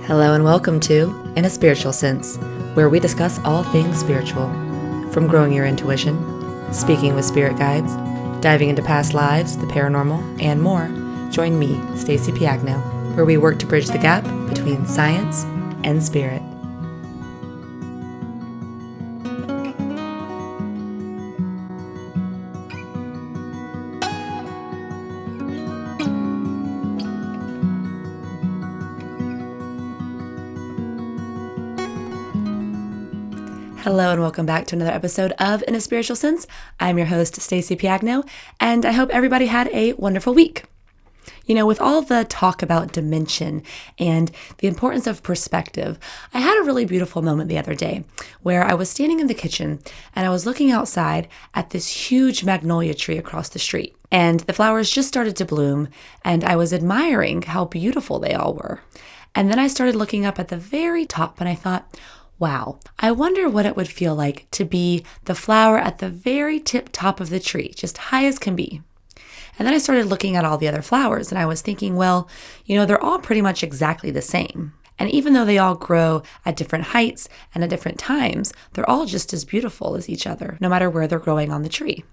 Hello and welcome to In a Spiritual Sense, where we discuss all things spiritual. From growing your intuition, speaking with spirit guides, diving into past lives, the paranormal, and more, join me, Stacey Piagno, where we work to bridge the gap between science and spirit. Hello and welcome back to another episode of In a Spiritual Sense. I'm your host, Stacey Piagno, and I hope everybody had a wonderful week. You know, with all the talk about dimension and the importance of perspective, I had a really beautiful moment the other day where I was standing in the kitchen and I was looking outside at this huge magnolia tree across the street. And the flowers just started to bloom, and I was admiring how beautiful they all were. And then I started looking up at the very top and I thought, wow, I wonder what it would feel like to be the flower at the very tip top of the tree, just high as can be. And then I started looking at all the other flowers and I was thinking, well, you know, they're all pretty much exactly the same. And even though they all grow at different heights and at different times, they're all just as beautiful as each other, no matter where they're growing on the tree.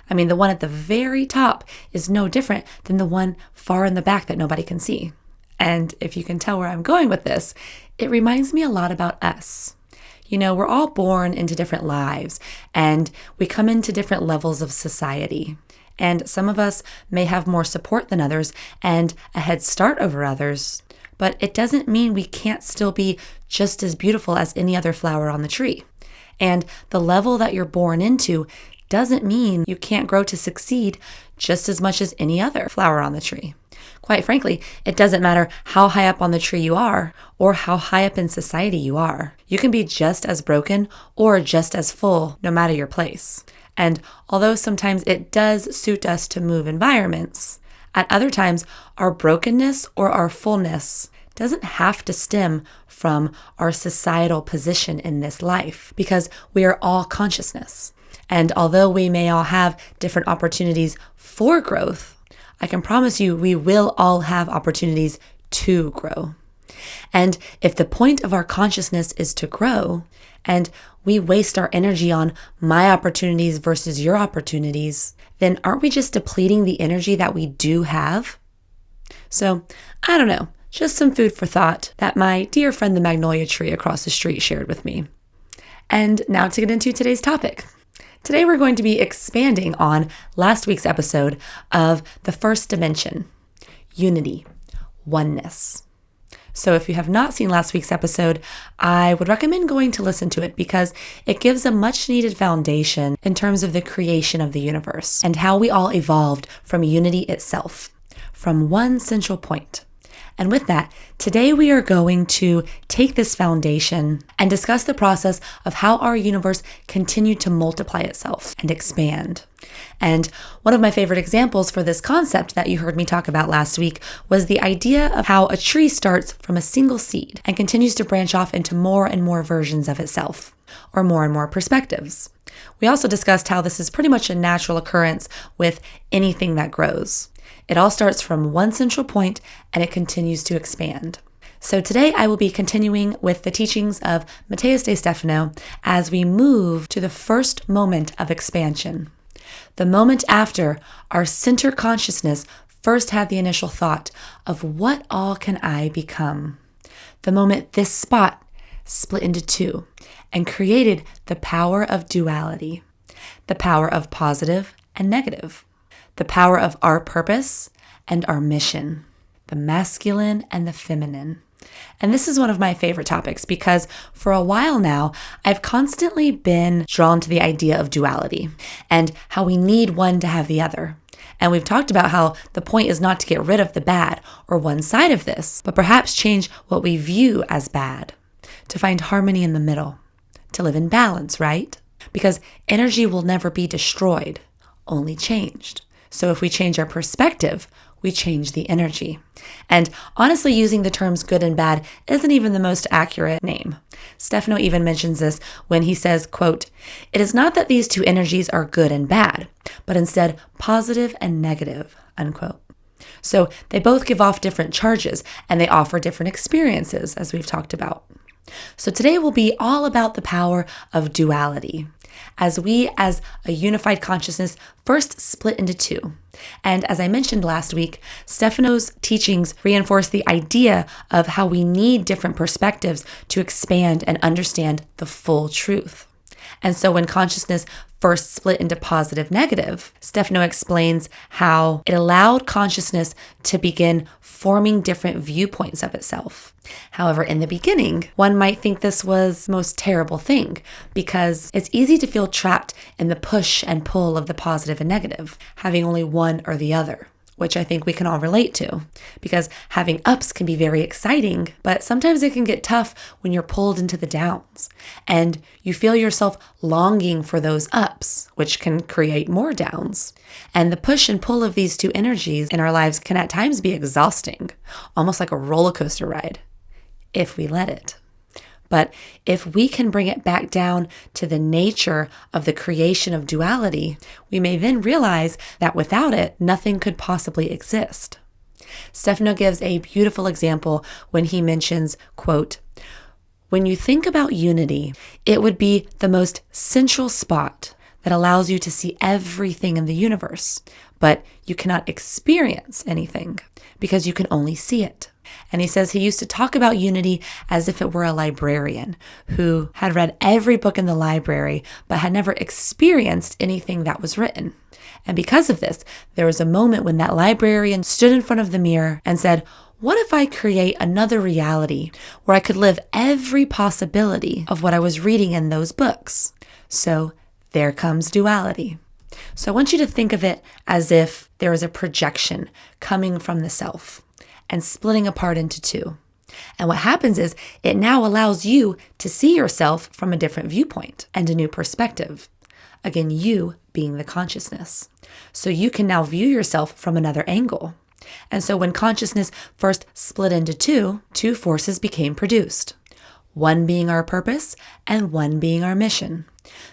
I mean, the one at the very top is no different than the one far in the back that nobody can see. And if you can tell where I'm going with this, it reminds me a lot about us. You know, we're all born into different lives and we come into different levels of society. And some of us may have more support than others and a head start over others, but it doesn't mean we can't still be just as beautiful as any other flower on the tree. And the level that you're born into doesn't mean you can't grow to succeed just as much as any other flower on the tree. Quite frankly, it doesn't matter how high up on the tree you are or how high up in society you are. You can be just as broken or just as full, no matter your place. And although sometimes it does suit us to move environments, at other times our brokenness or our fullness doesn't have to stem from our societal position in this life, because we are all consciousness. And although we may all have different opportunities for growth, I can promise you we will all have opportunities to grow. And if the point of our consciousness is to grow, and we waste our energy on my opportunities versus your opportunities, then aren't we just depleting the energy that we do have? So, I don't know, just some food for thought that my dear friend the magnolia tree across the street shared with me. And now to get into today's topic. Today we're going to be expanding on last week's episode of the first dimension, unity, oneness. So if you have not seen last week's episode, I would recommend going to listen to it because it gives a much needed foundation in terms of the creation of the universe and how we all evolved from unity itself, from one central point. And with that, today we are going to take this foundation and discuss the process of how our universe continued to multiply itself and expand. And one of my favorite examples for this concept that you heard me talk about last week was the idea of how a tree starts from a single seed and continues to branch off into more and more versions of itself, or more and more perspectives. We also discussed how this is pretty much a natural occurrence with anything that grows. It all starts from one central point and it continues to expand. So today I will be continuing with the teachings of Matheus de Stefano as we move to the first moment of expansion. The moment after our center consciousness first had the initial thought of what all can I become? The moment this spot split into two and created the power of duality, the power of positive and negative, the power of our purpose and our mission, the masculine and the feminine. And this is one of my favorite topics because for a while now, I've constantly been drawn to the idea of duality and how we need one to have the other. And we've talked about how the point is not to get rid of the bad or one side of this, but perhaps change what we view as bad, to find harmony in the middle, to live in balance, right? Because energy will never be destroyed, only changed. So if we change our perspective, we change the energy. And honestly, using the terms good and bad isn't even the most accurate name. Stefano even mentions this when he says, quote, "It is not that these two energies are good and bad, but instead positive and negative," unquote. So they both give off different charges and they offer different experiences, as we've talked about. So today will be all about the power of duality, as we as a unified consciousness first split into two. And as I mentioned last week, Stefano's teachings reinforce the idea of how we need different perspectives to expand and understand the full truth. And so when consciousness first split into positive negative, Stefano explains how it allowed consciousness to begin forming different viewpoints of itself. However, in the beginning, one might think this was the most terrible thing because it's easy to feel trapped in the push and pull of the positive and negative, having only one or the other, which I think we can all relate to, because having ups can be very exciting, but sometimes it can get tough when you're pulled into the downs and you feel yourself longing for those ups, which can create more downs. And the push and pull of these two energies in our lives can at times be exhausting, almost like a roller coaster ride, if we let it. But if we can bring it back down to the nature of the creation of duality, we may then realize that without it, nothing could possibly exist. Stefano gives a beautiful example when he mentions, quote, "When you think about unity, it would be the most central spot that allows you to see everything in the universe, but you cannot experience anything because you can only see it." And he says he used to talk about unity as if it were a librarian who had read every book in the library but had never experienced anything that was written. And because of this, there was a moment when that librarian stood in front of the mirror and said, "What if I create another reality where I could live every possibility of what I was reading in those books?" So there comes duality. So I want you to think of it as if there is a projection coming from the self and splitting apart into two. And what happens is it now allows you to see yourself from a different viewpoint and a new perspective. Again, you being the consciousness. So you can now view yourself from another angle. And so when consciousness first split into two forces became produced. One being our purpose and one being our mission.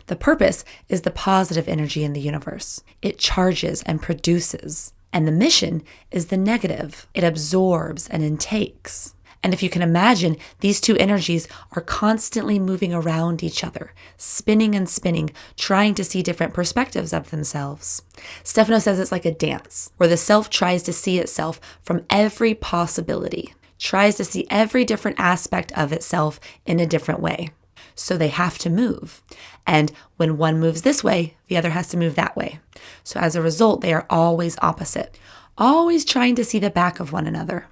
The purpose is the positive energy in the universe. It charges and produces. And the mission is the negative. It absorbs and intakes. And if you can imagine, these two energies are constantly moving around each other, spinning and spinning, trying to see different perspectives of themselves. Stefano says it's like a dance, where the self tries to see itself from every possibility, tries to see every different aspect of itself in a different way. So they have to move. And when one moves this way, the other has to move that way. So as a result, they are always opposite, always trying to see the back of one another.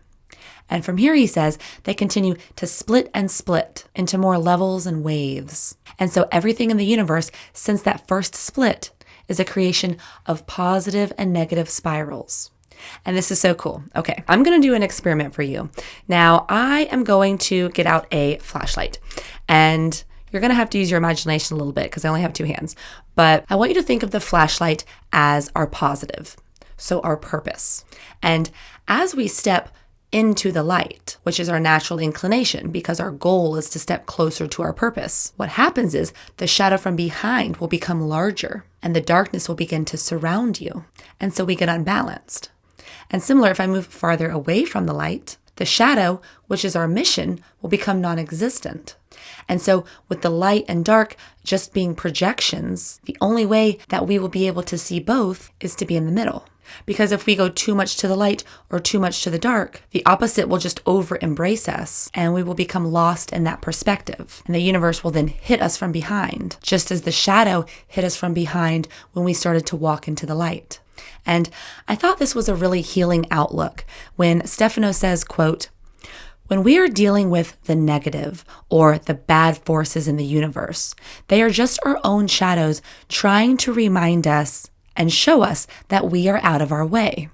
And from here, he says, they continue to split and split into more levels and waves. And so everything in the universe since that first split is a creation of positive and negative spirals. And this is so cool. Okay, I'm going to do an experiment for you. Now, I am going to get out a flashlight, and you're going to have to use your imagination a little bit because I only have two hands. But I want you to think of the flashlight as our positive, so our purpose. And as we step into the light, which is our natural inclination because our goal is to step closer to our purpose, what happens is the shadow from behind will become larger and the darkness will begin to surround you. And so we get unbalanced. And similar, if I move farther away from the light, the shadow, which is our mission, will become non-existent. And so with the light and dark just being projections, the only way that we will be able to see both is to be in the middle. Because if we go too much to the light or too much to the dark, the opposite will just over-embrace us and we will become lost in that perspective. And the universe will then hit us from behind, just as the shadow hit us from behind when we started to walk into the light. And I thought this was a really healing outlook when Stefano says, quote, "When we are dealing with the negative or the bad forces in the universe, they are just our own shadows trying to remind us and show us that we are out of our way.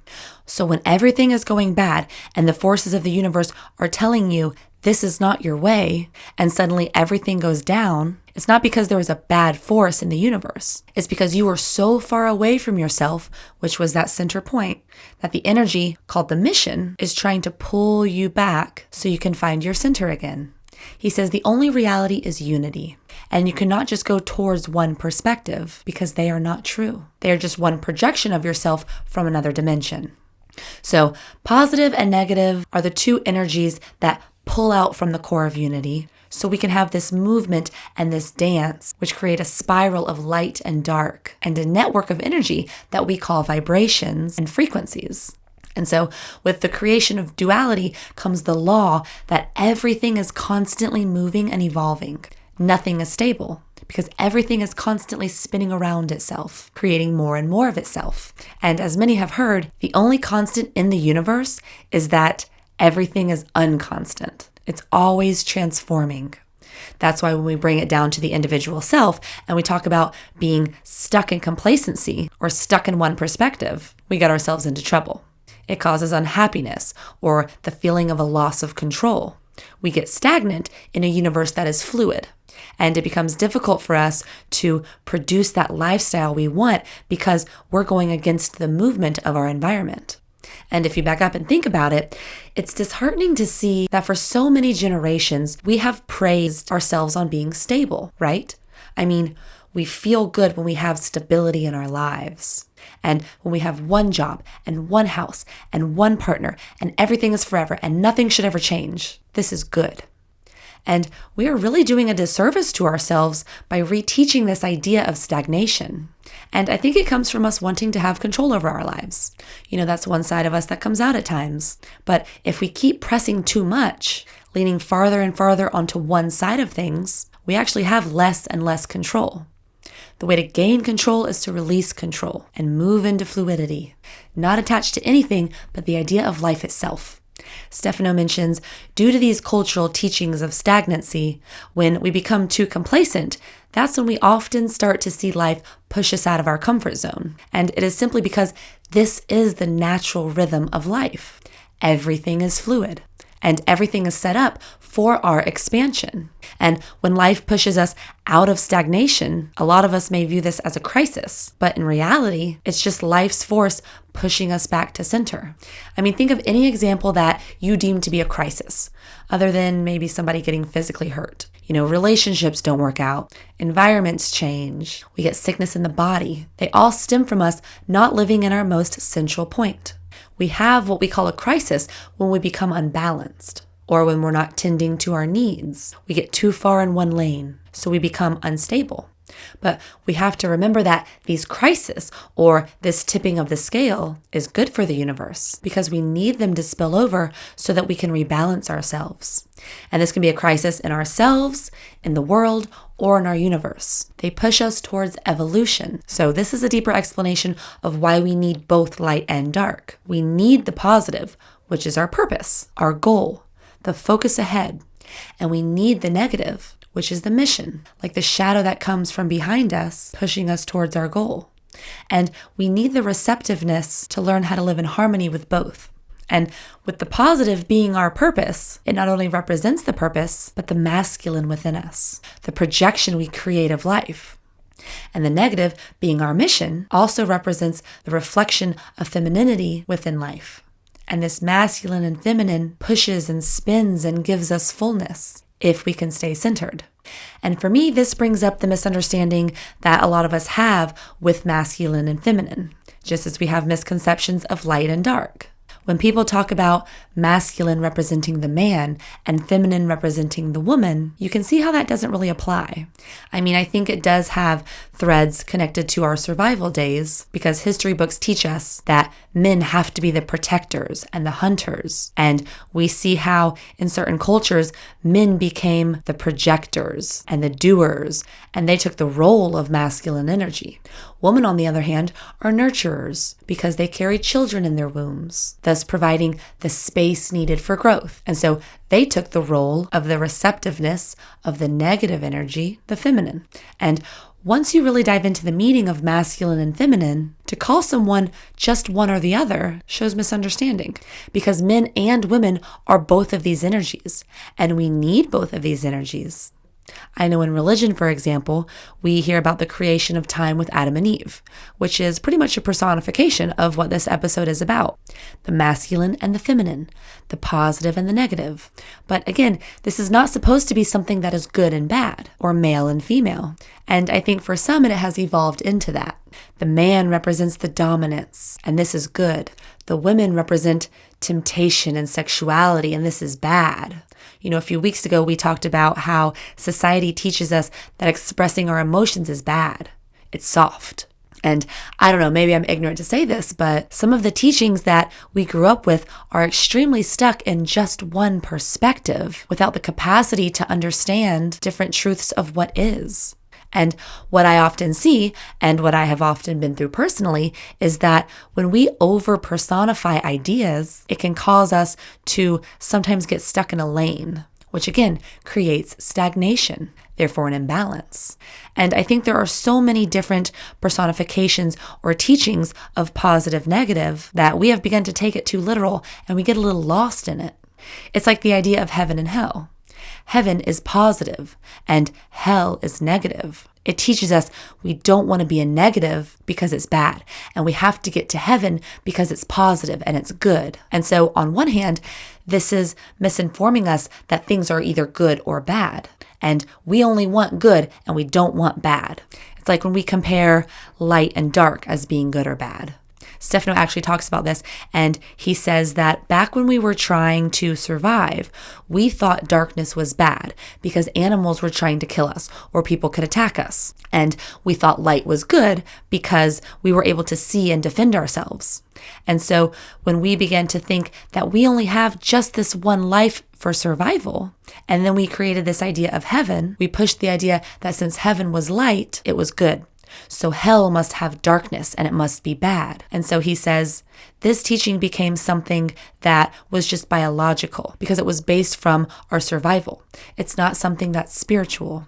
So when everything is going bad and the forces of the universe are telling you this is not your way, and suddenly everything goes down, it's not because there was a bad force in the universe. It's because you were so far away from yourself, which was that center point, that the energy called the mission is trying to pull you back so you can find your center again." He says the only reality is unity, and you cannot just go towards one perspective because they are not true. They are just one projection of yourself from another dimension. So positive and negative are the two energies that pull out from the core of unity. So we can have this movement and this dance, which create a spiral of light and dark and a network of energy that we call vibrations and frequencies. And so with the creation of duality comes the law that everything is constantly moving and evolving. Nothing is stable because everything is constantly spinning around itself, creating more and more of itself. And as many have heard, the only constant in the universe is that everything is unconstant. It's always transforming. That's why when we bring it down to the individual self and we talk about being stuck in complacency or stuck in one perspective, we get ourselves into trouble. It causes unhappiness or the feeling of a loss of control. We get stagnant in a universe that is fluid, and it becomes difficult for us to produce that lifestyle we want because we're going against the movement of our environment. And if you back up and think about it, it's disheartening to see that for so many generations, we have praised ourselves on being stable, right? I mean, we feel good when we have stability in our lives. And when we have one job and one house and one partner and everything is forever and nothing should ever change, this is good. And we are really doing a disservice to ourselves by reteaching this idea of stagnation. And I think it comes from us wanting to have control over our lives. That's one side of us that comes out at times. But if we keep pressing too much, leaning farther and farther onto one side of things, we actually have less and less control. The way to gain control is to release control and move into fluidity, not attached to anything but the idea of life itself. Stefano mentions, due to these cultural teachings of stagnancy, when we become too complacent, that's when we often start to see life push us out of our comfort zone. And it is simply because this is the natural rhythm of life. Everything is fluid, and everything is set up for our expansion. And when life pushes us out of stagnation, a lot of us may view this as a crisis, but in reality, it's just life's force pushing us back to center. I mean, think of any example that you deem to be a crisis, other than maybe somebody getting physically hurt. Relationships don't work out, environments change, we get sickness in the body. They all stem from us not living in our most central point. We have what we call a crisis when we become unbalanced, or when we're not tending to our needs. We get too far in one lane, so we become unstable. But we have to remember that these crises, or this tipping of the scale, is good for the universe because we need them to spill over so that we can rebalance ourselves. And this can be a crisis in ourselves, in the world, or in our universe. They push us towards evolution. So this is a deeper explanation of why we need both light and dark. We need the positive, which is our purpose, our goal, the focus ahead. And we need the negative, which is the mission, like the shadow that comes from behind us, pushing us towards our goal. And we need the receptiveness to learn how to live in harmony with both. And with the positive being our purpose, it not only represents the purpose, but the masculine within us, the projection we create of life. And the negative being our mission also represents the reflection of femininity within life. And this masculine and feminine pushes and spins and gives us fullness if we can stay centered. And for me, this brings up the misunderstanding that a lot of us have with masculine and feminine, just as we have misconceptions of light and dark. When people talk about masculine representing the man and feminine representing the woman, you can see how that doesn't really apply. I mean, I think it does have threads connected to our survival days because history books teach us that men have to be the protectors and the hunters. And we see how in certain cultures, men became the projectors and the doers, and they took the role of masculine energy. Women, on the other hand, are nurturers because they carry children in their wombs, thus providing the space needed for growth. And so they took the role of the receptiveness of the negative energy, the feminine. And once you really dive into the meaning of masculine and feminine, to call someone just one or the other shows misunderstanding because men and women are both of these energies, and we need both of these energies. I know in religion, for example, we hear about the creation of time with Adam and Eve, which is pretty much a personification of what this episode is about. The masculine and the feminine, the positive and the negative. But again, this is not supposed to be something that is good and bad, or male and female. And I think for some it has evolved into that. The man represents the dominance, and this is good. The women represent temptation and sexuality, and this is bad. A few weeks ago, we talked about how society teaches us that expressing our emotions is bad. It's soft. And I don't know, maybe I'm ignorant to say this, but some of the teachings that we grew up with are extremely stuck in just one perspective without the capacity to understand different truths of what is. And what I often see, and what I have often been through personally, is that when we over-personify ideas, it can cause us to sometimes get stuck in a lane, which again creates stagnation, therefore an imbalance. And I think there are so many different personifications or teachings of positive, negative, that we have begun to take it too literal, and we get a little lost in it. It's like the idea of heaven and hell. Heaven is positive and hell is negative. It teaches us we don't want to be a negative because it's bad, and we have to get to heaven because it's positive and it's good. And so on one hand, this is misinforming us that things are either good or bad, and we only want good and we don't want bad. It's like when we compare light and dark as being good or bad. Stefano actually talks about this, and he says that back when we were trying to survive, we thought darkness was bad because animals were trying to kill us or people could attack us. And we thought light was good because we were able to see and defend ourselves. And so when we began to think that we only have just this one life for survival, and then we created this idea of heaven, we pushed the idea that since heaven was light, it was good. So hell must have darkness and it must be bad. And so he says, this teaching became something that was just biological because it was based from our survival. It's not something that's spiritual.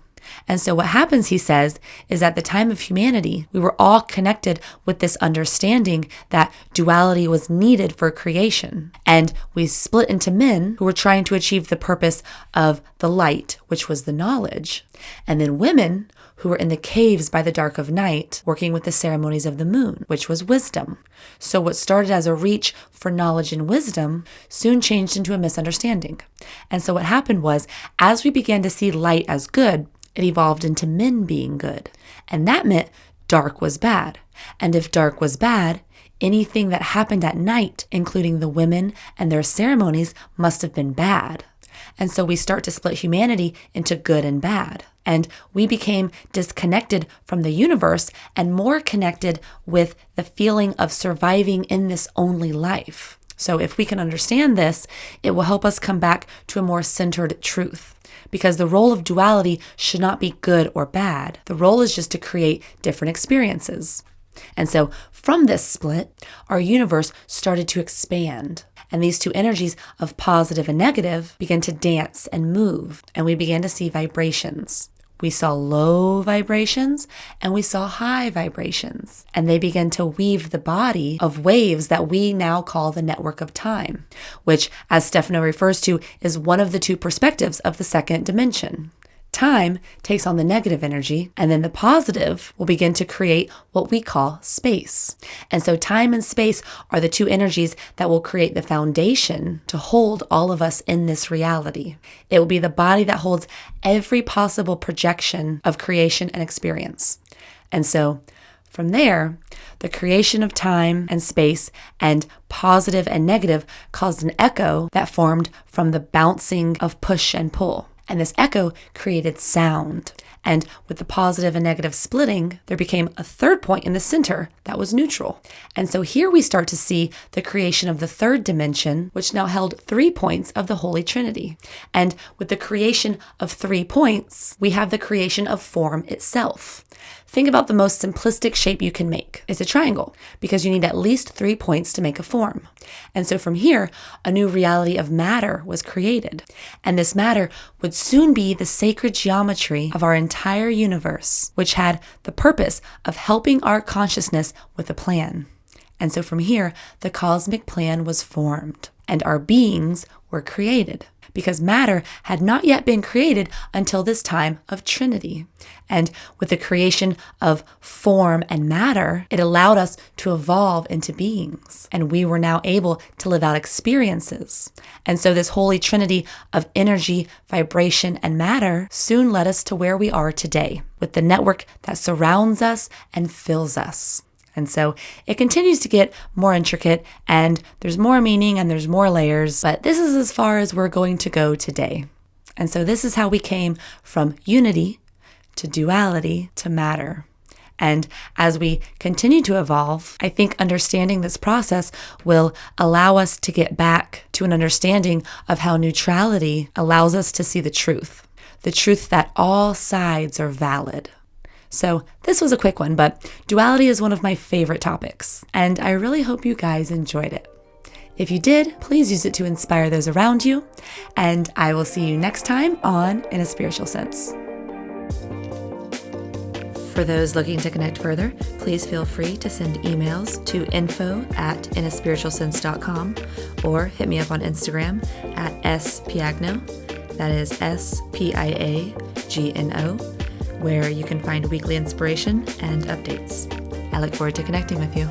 And so what happens, he says, is at the time of humanity, we were all connected with this understanding that duality was needed for creation. And we split into men who were trying to achieve the purpose of the light, which was the knowledge, and then women who were in the caves by the dark of night, working with the ceremonies of the moon, which was wisdom. So what started as a reach for knowledge and wisdom soon changed into a misunderstanding. And so what happened was, as we began to see light as good, it evolved into men being good. And that meant dark was bad. And if dark was bad, anything that happened at night, including the women and their ceremonies, must have been bad. And so we start to split humanity into good and bad. And we became disconnected from the universe and more connected with the feeling of surviving in this only life. So if we can understand this, it will help us come back to a more centered truth. Because the role of duality should not be good or bad. The role is just to create different experiences. And so from this split, our universe started to expand. And these two energies of positive and negative began to dance and move. And we began to see vibrations. We saw low vibrations and we saw high vibrations. And they began to weave the body of waves that we now call the network of time, which, as Stefano refers to, is one of the two perspectives of the second dimension. Time takes on the negative energy, and then the positive will begin to create what we call space. And so time and space are the two energies that will create the foundation to hold all of us in this reality. It will be the body that holds every possible projection of creation and experience. And so from there, the creation of time and space and positive and negative caused an echo that formed from the bouncing of push and pull. And this echo created sound. And with the positive and negative splitting, there became a third point in the center that was neutral. And so here we start to see the creation of the third dimension, which now held 3 points of the Holy Trinity. And with the creation of 3 points, we have the creation of form itself. Think about the most simplistic shape you can make. It's a triangle, because you need at least 3 points to make a form. And so from here, a new reality of matter was created. And this matter would soon be the sacred geometry of our entire universe, which had the purpose of helping our consciousness with a plan. And so from here, the cosmic plan was formed, and our beings were were created, because matter had not yet been created until this time of Trinity. And with the creation of form and matter, it allowed us to evolve into beings. And we were now able to live out experiences. And so this holy trinity of energy, vibration, and matter soon led us to where we are today, with the network that surrounds us and fills us. And so it continues to get more intricate, and there's more meaning and there's more layers, but this is as far as we're going to go today. And so this is how we came from unity to duality to matter. And as we continue to evolve, I think understanding this process will allow us to get back to an understanding of how neutrality allows us to see the truth that all sides are valid. So this was a quick one, but duality is one of my favorite topics, and I really hope you guys enjoyed it. If you did, please use it to inspire those around you, and I will see you next time on In a Spiritual Sense. For those looking to connect further, please feel free to send emails to info@inaspiritualsense.com or hit me up on Instagram at spiagno, that is SPIAGNO, where you can find weekly inspiration and updates. I look forward to connecting with you.